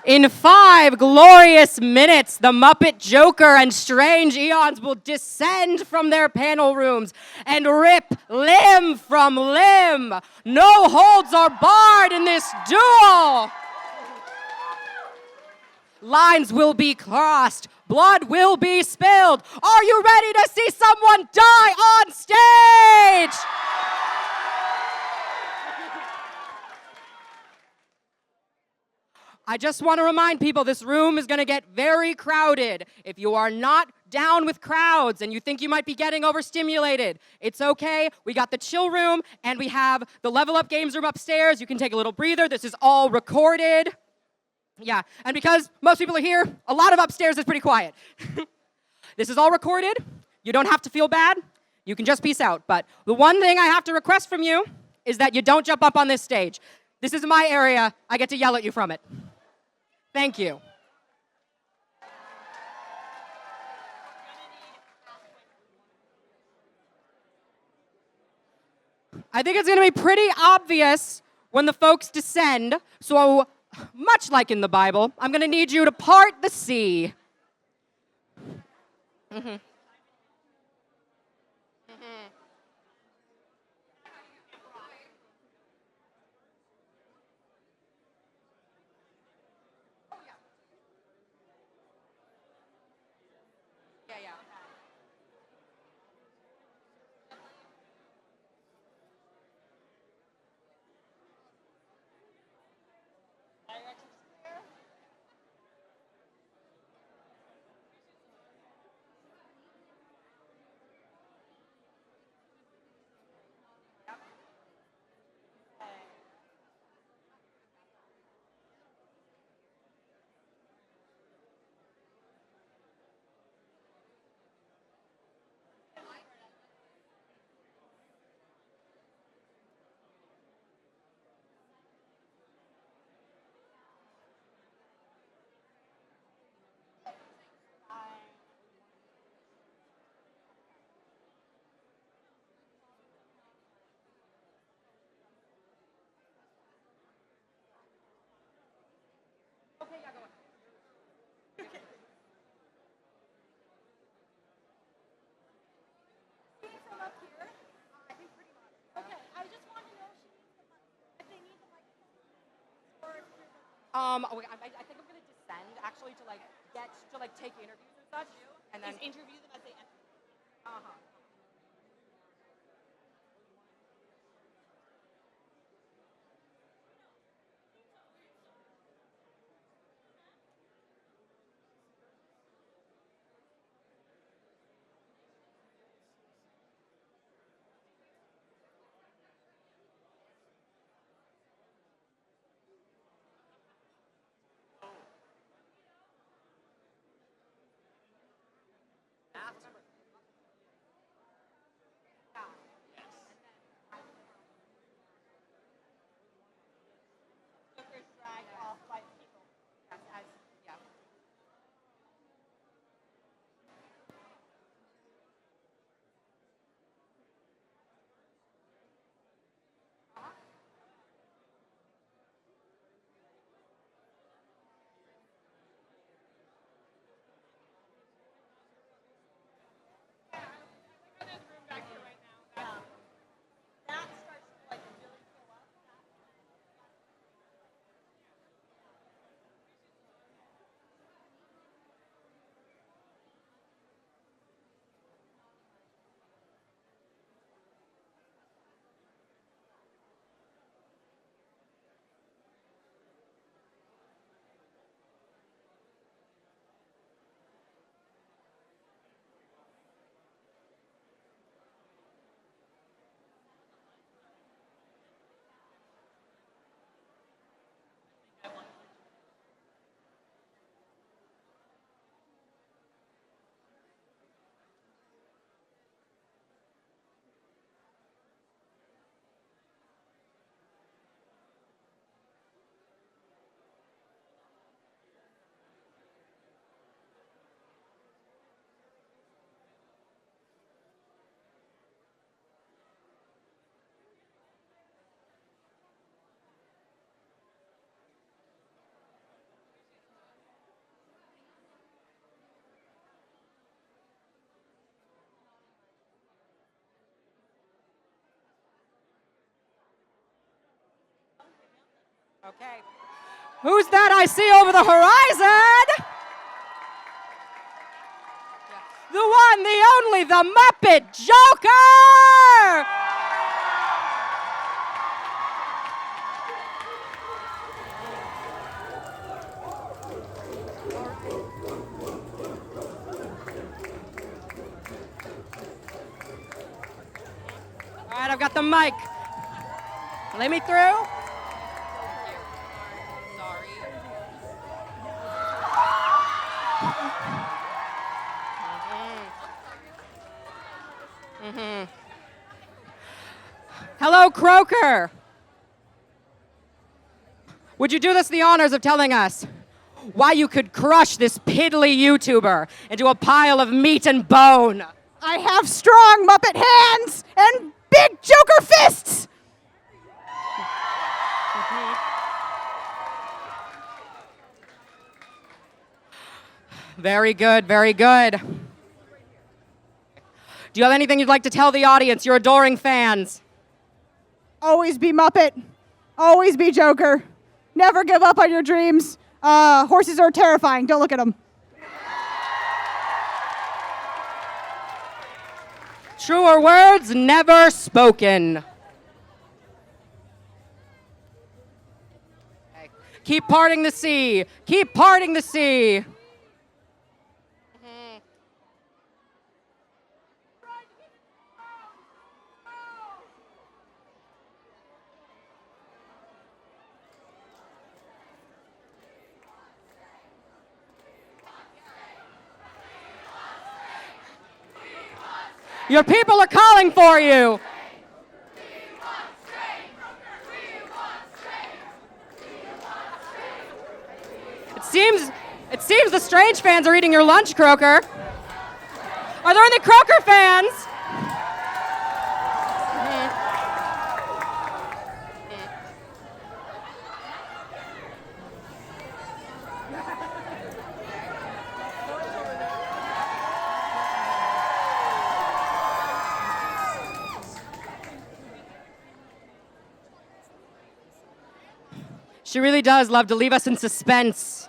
In 5 glorious minutes, the Muppet Joker and strange Aeons will descend from their panel rooms and rip limb from limb. No holds are barred in this duel. Lines will be crossed. Blood will be spilled. Are you ready to see someone die on stage? I just want to remind people this room is going to get very crowded. If you are not down with crowds and you think you might be getting overstimulated, it's okay. We got the chill room and we have the level up games room upstairs. You can take a little breather. This is all recorded. Yeah, and because most people are here, a lot of upstairs is pretty quiet. This is all recorded. You don't have to feel bad. You can just peace out. But the one thing I have to request from you is that you don't jump up on this stage. This is my area. I get to yell at you from it. Thank you. I think it's going to be pretty obvious when the folks descend. So, much like in the Bible, I'm going to need you to part the sea. Mm-hmm. I think I'm gonna descend actually to take interviews and such, and then interview them as they enter. Uh-huh. Okay. Who's that I see over the horizon? The one, the only, the Muppet Joker! All right, I've got the mic. Let me through. Hello, Croaker. Would you do us the honors of telling us why you could crush this piddly YouTuber into a pile of meat and bone? I have strong Muppet hands and big Joker fists! Very good, very good. Do you have anything you'd like to tell the audience, your adoring fans? Always be Muppet. Always be Joker. Never give up on your dreams. Horses are terrifying. Don't look at them. Truer words never spoken. Okay. Keep parting the sea. Keep parting the sea. Your people are calling for you. It seems the Strange fans are eating your lunch, Croaker. Are there any Croaker fans? She really does love to leave us in suspense.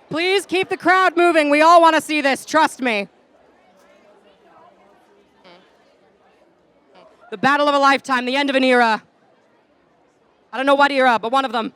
Please keep the crowd moving. We all want to see this. Trust me. The battle of a lifetime, the end of an era. I don't know what era, but one of them.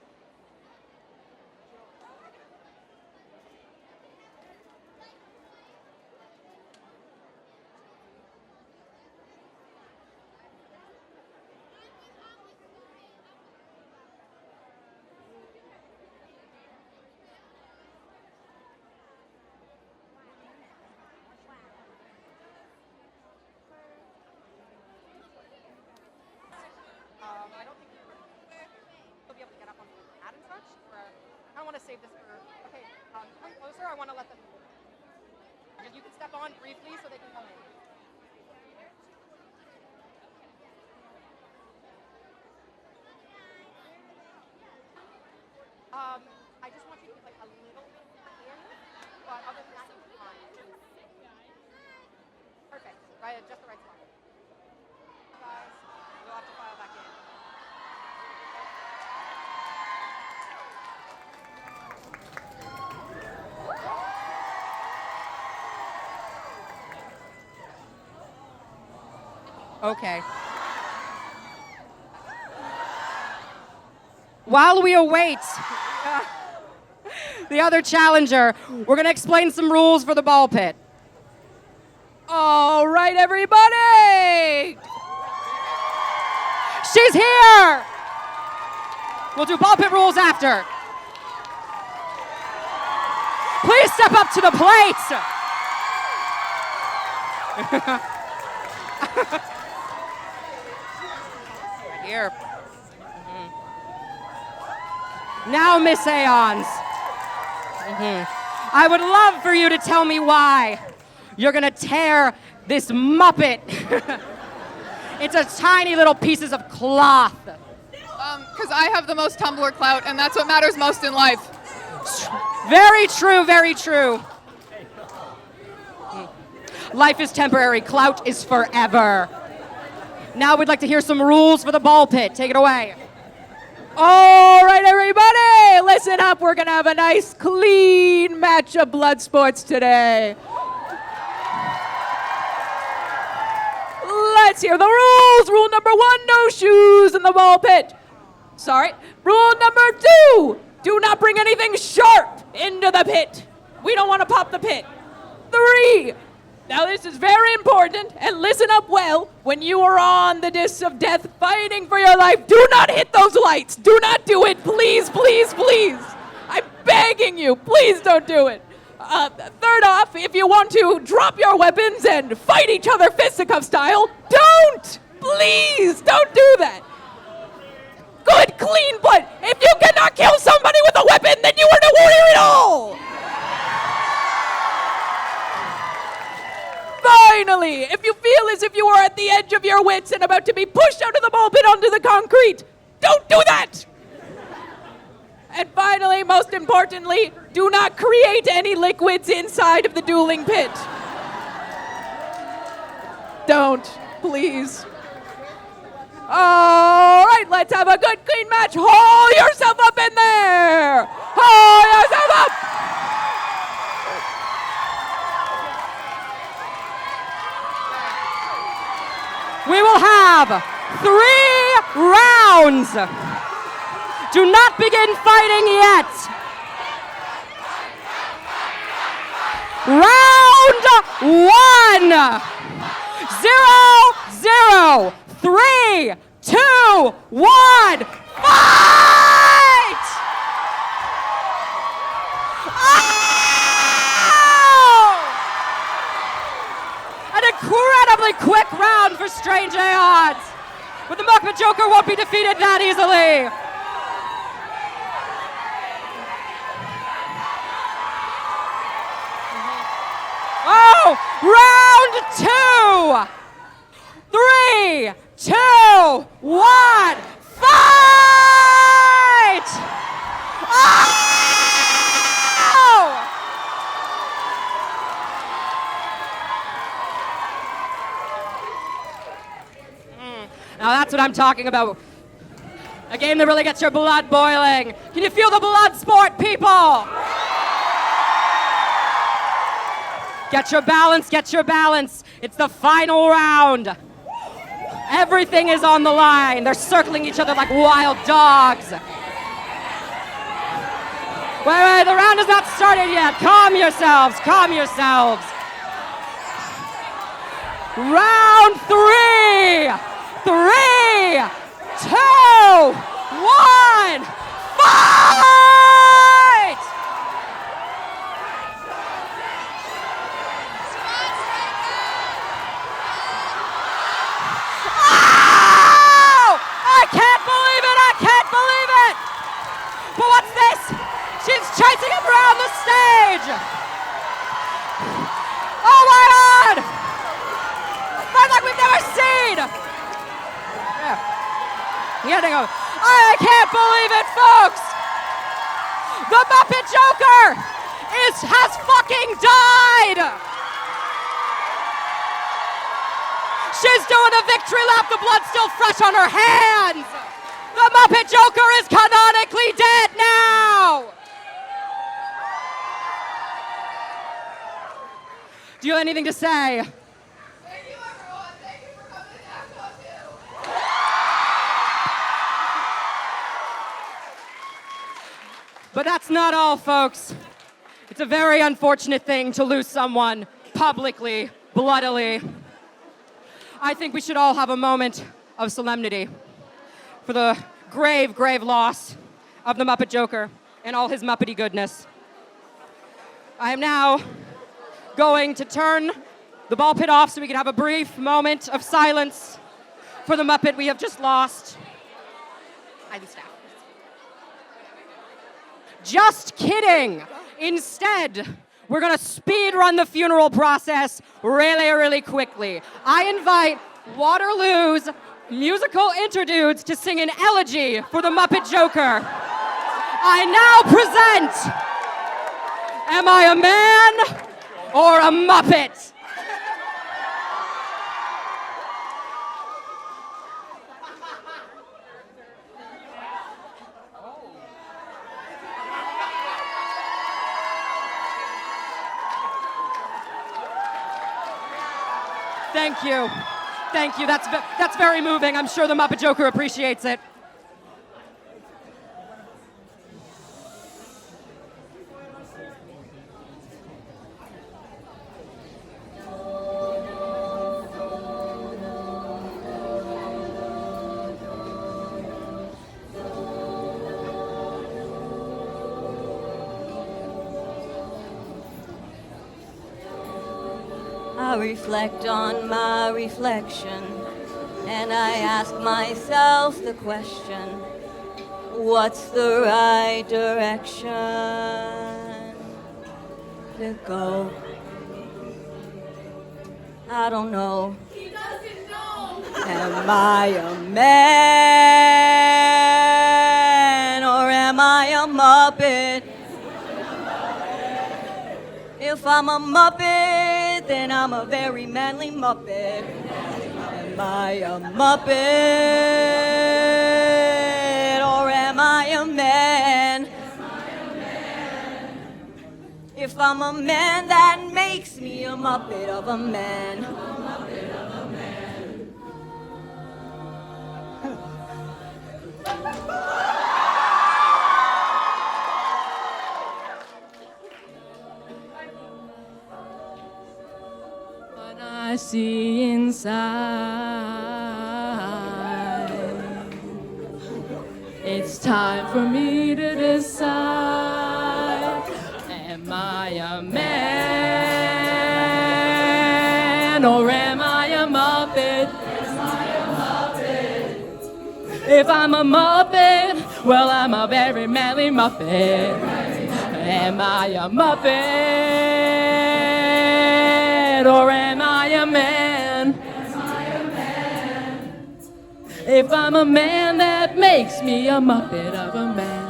I don't think you'll be able to get up on that and such. I don't want to save this for. Okay, come closer. I want to let them. You can step on briefly so they can come in. I just want you to get like a little bit in, but other than that, you're fine. Perfect. Right, just the right spot. Guys, we'll have to file back in. Okay. While we await the other challenger, we're going to explain some rules for the ball pit. All right, everybody! She's here! We'll do ball pit rules after. Please step up to the plate! Right here. Now, Miss Aeons. I would love for you to tell me why you're gonna tear this Muppet into tiny little pieces of cloth. Because I have the most Tumblr clout, and that's what matters most in life. Very true, very true. Life is temporary, clout is forever. Now we'd like to hear some rules for the ball pit. Take it away. All right, everybody, listen up. We're going to have a nice, clean match of blood sports today. Let's hear the rules. Rule number 1, no shoes in the ball pit. Sorry. Rule number 2, do not bring anything sharp into the pit. We don't want to pop the pit. 3, now this is very important, and listen up well. When you are on the discs of death fighting for your life, do not hit those lights. Do not do it. Please, please, please. I'm begging you. Please don't do it. Third off, if you want to drop your weapons and fight each other fisticuff style, don't! Please, don't do that. Good, clean blood. If you cannot kill somebody with a weapon, then you are no warrior at all. Finally, if you feel as if you are at the edge of your wits and about to be pushed out of the ball pit onto the concrete, don't do that! And finally, most importantly, do not create any liquids inside of the dueling pit. Don't, please. All right, let's have a good, clean match. Haul yourself up in there! Haul yourself up! We will have 3 rounds. Do not begin fighting yet. Round 1. 0, 0, 3, 2, 1. Fight! Oh! An incredibly quick round for Strange Aeons. But the Muppet Joker won't be defeated that easily. Oh, round 2. 3, 2, 1, fight! Oh! Now that's what I'm talking about. A game that really gets your blood boiling. Can you feel the blood sport, people? Get your balance, get your balance. It's the final round. Everything is on the line. They're circling each other like wild dogs. Wait, the round has not started yet. Calm yourselves, calm yourselves. Round 3. 3, 2, 1, fight! Oh! I can't believe it! I can't believe it! But what's this? She's chasing him around the stage! Oh my God! Fight like we've never seen! Yeah, they go. I can't believe it, folks! The Muppet Joker has fucking died! She's doing a victory lap, the blood's still fresh on her hands! The Muppet Joker is canonically dead now! Do you have anything to say? But that's not all, folks. It's a very unfortunate thing to lose someone publicly, bloodily. I think we should all have a moment of solemnity for the grave, grave loss of the Muppet Joker and all his Muppety goodness. I am now going to turn the ball pit off so we can have a brief moment of silence for the Muppet we have just lost. I the staff. Just kidding. Instead, we're going to speed run the funeral process really, really quickly. I invite Waterloo's musical interdudes to sing an elegy for the Muppet Joker. I now present, am I a man or a Muppet? Thank you. Thank you. That's very moving. I'm sure the Muppet Joker appreciates it. I reflect on my reflection, and I ask myself the question, what's the right direction to go? I don't know. He doesn't know. Am I a man or am I a Muppet? If I'm a Muppet, then I'm a very manly Muppet. Am I a Muppet or am I a man? If I'm a man, that makes me a Muppet of a man. What I see inside, it's time for me to decide. Am I a man or am I a Muppet? If I'm a Muppet, well, I'm a very manly Muppet. Am I a Muppet or am I a man? If I'm a man, that makes me a Muppet of a man.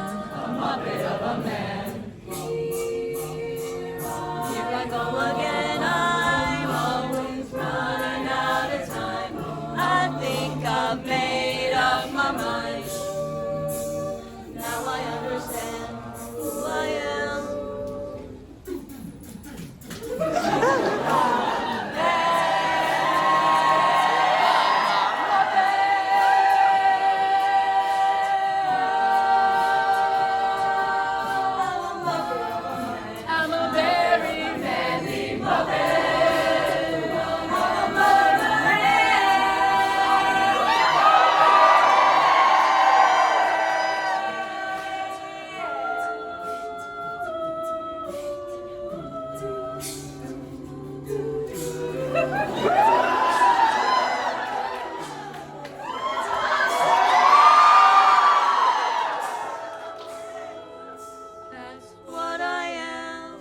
Here I go again, I'm always running out of time. I think I've made up my mind. Now I understand who I am. I'm a very manly Muppet. That's what I am.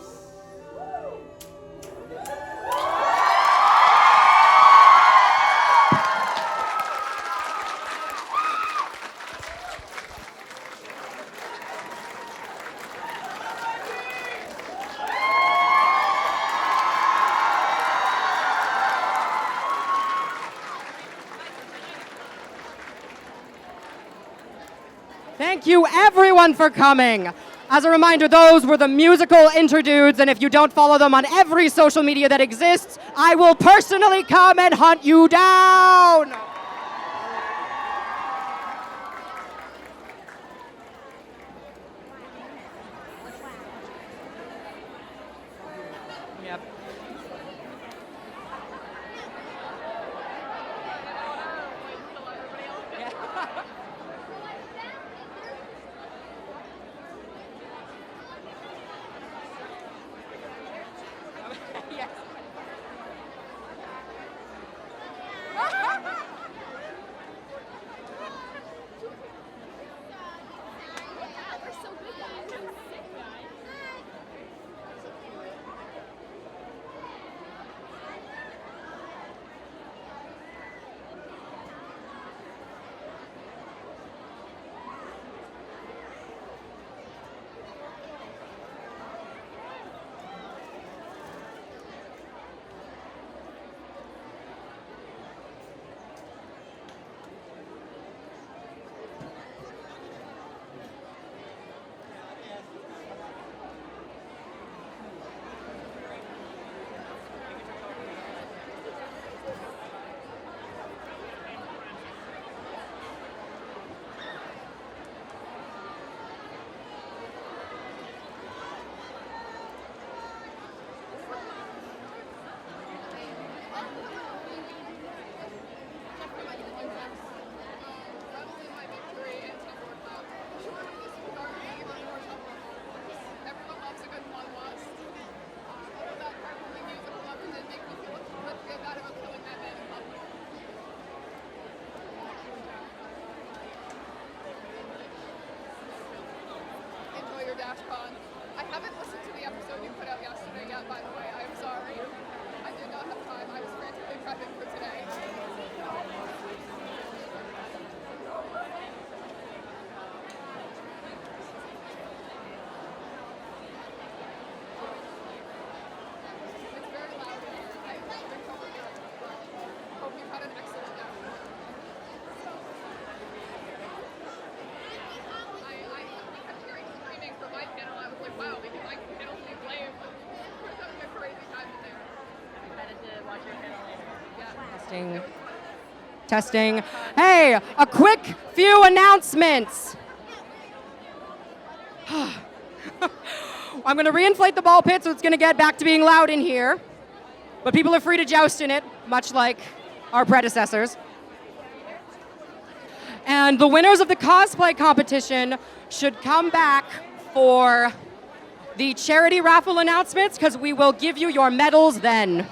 Thank you, everyone, for coming. As a reminder, those were the musical interdudes, and if you don't follow them on every social media that exists, I will personally come and hunt you down. Yep. Yes. DashCon. I haven't listened to the episode you put out yesterday yet, by the way. I am sorry. I did not have time. I was frantically prepping for today. It's very loud in here. I hope you've had an excellent day. I kept hearing screaming from my panel. I was like, wow, because I can only blame. We're having a crazy time in there. I'm excited to watch your panel later. Yeah. Testing. Testing. Hey, a quick few announcements. I'm going to reinflate the ball pit, so it's going to get back to being loud in here. But people are free to joust in it, much like our predecessors. And the winners of the cosplay competition should come back for the charity raffle announcements, because we will give you your medals then.